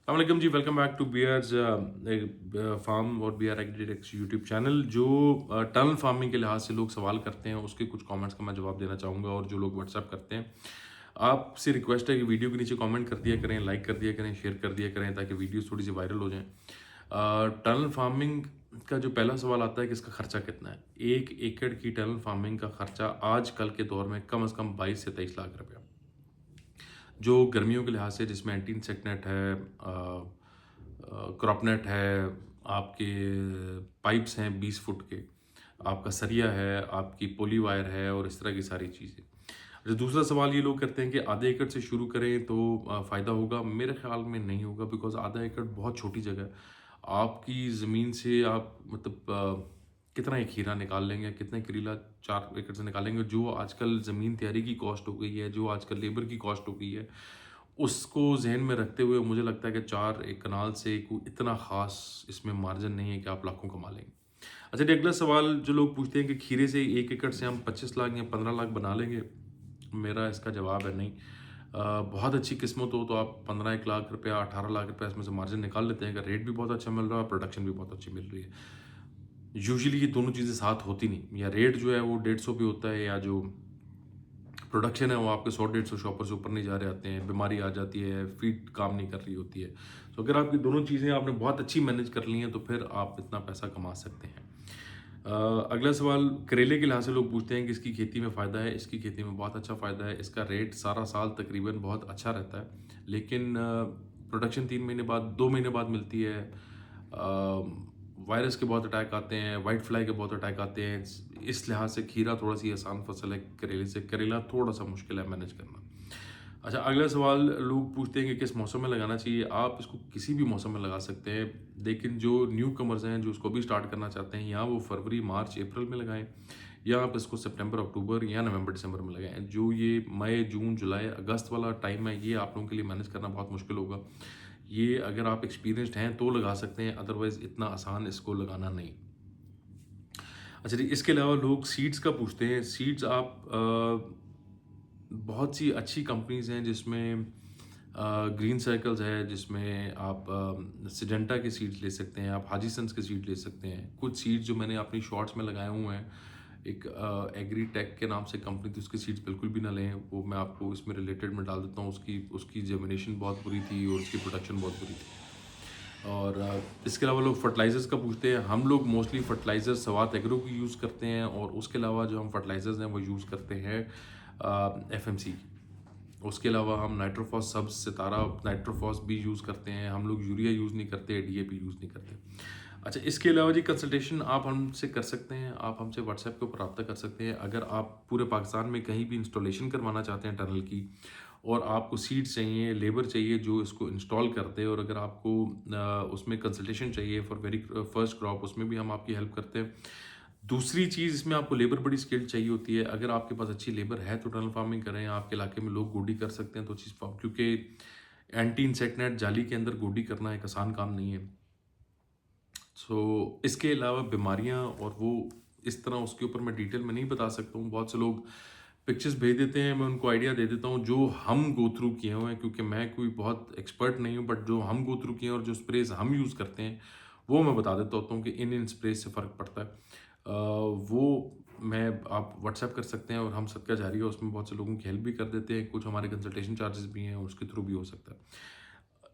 अलैक्म जी, welcome back to Bears farm और B R Agritex YouTube channel. जो tunnel farming के लिहाज से लोग सवाल करते हैं उसके कुछ कमेंट्स का मैं जवाब देना चाहूँगा। और जो लोग व्हाट्सअप करते हैं, आपसे रिक्वेस्ट है कि वीडियो के नीचे कमेंट कर दिया करें, लाइक कर दिया करें, शेयर कर दिया करें, ताकि वीडियोस थोड़ी सी वायरल हो जाएं। टनल फार्मिंग का जो पहला सवाल आता है कि इसका खर्चा कितना है। 1 एकड़ की टनल फार्मिंग का खर्चा आजकल के दौर में कम से कम 22 से 23 लाख रुपया, जो गर्मियों के लिहाज से, जिसमें एंटी इंसेक्ट नेट है, क्रॉप नेट है, आपके पाइप्स हैं 20 फुट के, आपका सरिया है, आपकी पोली वायर है और इस तरह की सारी चीज़ें। जो दूसरा सवाल ये लोग करते हैं कि आधे एकड़ से शुरू करें तो फ़ायदा होगा। मेरे ख्याल में नहीं होगा, बिकॉज़ आधा एकड़ बहुत छोटी जगह है। आपकी ज़मीन से आप मतलब कितना एक खीरा निकाल लेंगे, कितने करेला 4 एकड़ से निकालेंगे। जो आजकल ज़मीन तैयारी की कॉस्ट हो गई है, जो आजकल लेबर की कॉस्ट हो गई है, उसको ज़हन में रखते हुए मुझे लगता है कि 4 एक कनाल से कोई इतना ख़ास इसमें मार्जिन नहीं है कि आप लाखों कमा लेंगे। अच्छा जी, अगला सवाल जो लोग पूछते हैं कि खीरे से 1 एकड़ से हम 25 लाख या 15 लाख बना लेंगे। मेरा इसका जवाब है नहीं। बहुत अच्छी किस्मत हो तो आप 15 1 लाख रुपया, 18 लाख रुपया इसमें से मार्जिन निकाल लेते हैं, अगर रेट भी बहुत अच्छा मिल रहा है, प्रोडक्शन भी बहुत अच्छी मिल रही है। यूजुअली ये दोनों चीज़ें साथ होती नहीं, या रेट जो है वो 150 पे होता है, या जो प्रोडक्शन है वो आपके 100 150 शॉपर से ऊपर नहीं जा रहे आते हैं, बीमारी आ जाती है, फीड काम नहीं कर रही होती है। तो अगर आपकी दोनों चीज़ें आपने बहुत अच्छी मैनेज कर ली हैं तो फिर आप इतना पैसा कमा सकते हैं। अगला सवाल करेले के लिहाज से लोग पूछते हैं कि इसकी खेती में फ़ायदा है। इसकी खेती में बहुत अच्छा फ़ायदा है। इसका रेट सारा साल तकरीबन बहुत अच्छा रहता है, लेकिन प्रोडक्शन 3 महीने बाद, 2 महीने बाद मिलती है। वायरस के बहुत अटैक आते हैं, वाइट फ्लाई के बहुत अटैक आते हैं। इस लिहाज से खीरा थोड़ा सी आसान फसल है करेले से। करेला थोड़ा सा मुश्किल है मैनेज करना। अच्छा, अगला सवाल लोग पूछते हैं कि किस मौसम में लगाना चाहिए। आप इसको किसी भी मौसम में लगा सकते हैं, लेकिन जो न्यू कमर्स हैं, जो इसको भी स्टार्ट करना चाहते हैं, या वो फरवरी मार्च अप्रैल में लगाएं, या आप इसको सितंबर अक्टूबर या नवंबर दिसंबर में लगाएं। जो ये मई जून जुलाई अगस्त वाला टाइम है, ये आप लोगों के लिए मैनेज करना बहुत मुश्किल होगा। ये अगर आप एक्सपीरियंस्ड हैं तो लगा सकते हैं, अदरवाइज़ इतना आसान इसको लगाना नहीं। अच्छा जी, इसके अलावा लोग सीड्स का पूछते हैं। सीड्स आप बहुत सी अच्छी कंपनीज़ हैं जिसमें ग्रीन सर्कल्स है, जिसमें आप सिजेंटा के सीड्स ले सकते हैं, आप हाजीसंस के सीड ले सकते हैं। कुछ सीड्स जो मैंने अपनी शॉर्ट्स में लगाए हुए हैं, एक एग्री टेक के नाम से कंपनी थी, उसके सीड्स बिल्कुल भी ना लें। वो मैं आपको इसमें रिलेटेड में डाल देता हूँ। उसकी उसकी जर्मिनेशन बहुत बुरी थी और उसकी प्रोडक्शन बहुत बुरी थी। और इसके अलावा लोग फर्टिलाइज़र्स का पूछते हैं। हम लोग मोस्टली फर्टिलाइज़र सवात एग्रो की यूज़ करते हैं, और उसके अलावा जो हम फर्टिलाइज़र्स हैं वो यूज़ करते हैं एफएमसी की। उसके अलावा हम नाइट्रोफॉस, सब सितारा नाइट्रोफॉस भी यूज़ करते हैं। हम लोग यूरिया यूज़ नहीं करते, डीएपी यूज़ नहीं करते। अच्छा, इसके अलावा जी कंसल्टेशन आप हमसे कर सकते हैं। आप हमसे व्हाट्सएप के ऊपर रब्ता कर सकते हैं। अगर आप पूरे पाकिस्तान में कहीं भी इंस्टॉलेशन करवाना चाहते हैं टनल की, और आपको सीड्स चाहिए, लेबर चाहिए जो इसको इंस्टॉल करते हैं, और अगर आपको उसमें कंसल्टेशन चाहिए फॉर वेरी फर्स्ट क्रॉप, उसमें भी हम आपकी हेल्प करते हैं। दूसरी चीज़, इसमें आपको लेबर बड़ी स्किल्ड चाहिए होती है। अगर आपके पास अच्छी लेबर है तो टनल फार्मिंग करें। आपके इलाके में लोग गोडी कर सकते हैं तो चीज़ फार्म, क्योंकि एंटी इंसेक्ट नेट जाली के अंदर गोडी करना एक आसान काम नहीं है। सो इसके अलावा बीमारियां और वो इस तरह, उसके ऊपर मैं डिटेल में नहीं बता सकता हूँ। बहुत से लोग पिक्चर्स भेज देते हैं, मैं उनको आइडिया दे देता हूँ जो हम गो थ्रू किए हुए हैं, क्योंकि मैं कोई बहुत एक्सपर्ट नहीं हूँ, बट जो हम गो थ्रू किए हैं और जो स्प्रेज हम यूज़ करते हैं वो मैं बता देता होता हूँ कि इन स्प्रेज से फ़र्क पड़ता है। वो मैं आप व्हाट्सएप कर सकते हैं, और हम सदका जारी है उसमें बहुत से लोगों की हेल्प भी कर देते हैं। कुछ हमारे कंसल्टेशन चार्जेस भी हैं, उसके थ्रू भी हो सकता है।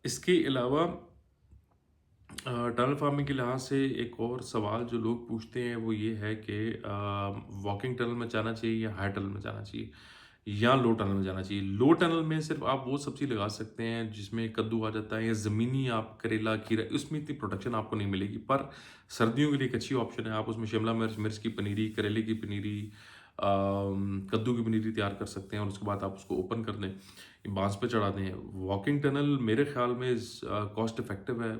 इसके अलावा टनल फार्मिंग के लिहाज से एक और सवाल जो लोग पूछते हैं वो ये है कि वॉकिंग टनल में जाना चाहिए या हाई टनल में जाना चाहिए, या लो टनल में जाना चाहिए। लो टनल में सिर्फ आप वो सब्जी लगा सकते हैं जिसमें कद्दू आ जाता है, या ज़मीनी आप करेला खीरा, उसमें इतनी प्रोडक्शन आपको नहीं मिलेगी। पर सर्दियों के लिए एक अच्छी ऑप्शन है। आप उसमें शिमला मिर्च, मिर्च की पनीरी, करेले की पनीरी, कद्दू की पनीरी तैयार कर सकते हैं, और उसके बाद आप उसको ओपन कर दें, बांस पे चढ़ा दें। वॉकिंग टनल मेरे ख्याल में कॉस्ट इफेक्टिव है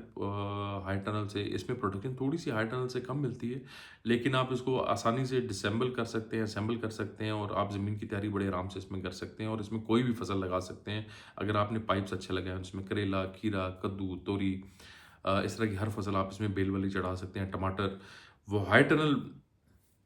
हाई टनल से। इसमें प्रोडक्शन थोड़ी सी हाई टनल से कम मिलती है, लेकिन आप इसको आसानी से डिसेंबल कर सकते हैं, असेंबल कर सकते हैं, और आप ज़मीन की तैयारी बड़े आराम से इसमें कर सकते हैं, और इसमें कोई भी फसल लगा सकते हैं। अगर आपने पाइप्स अच्छे लगाए हैं जिसमें करेला, खीरा, कद्दू, तोरी, इस तरह की हर फसल आप इसमें बेल वाली चढ़ा सकते हैं, टमाटर। वो हाई टनल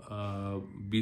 20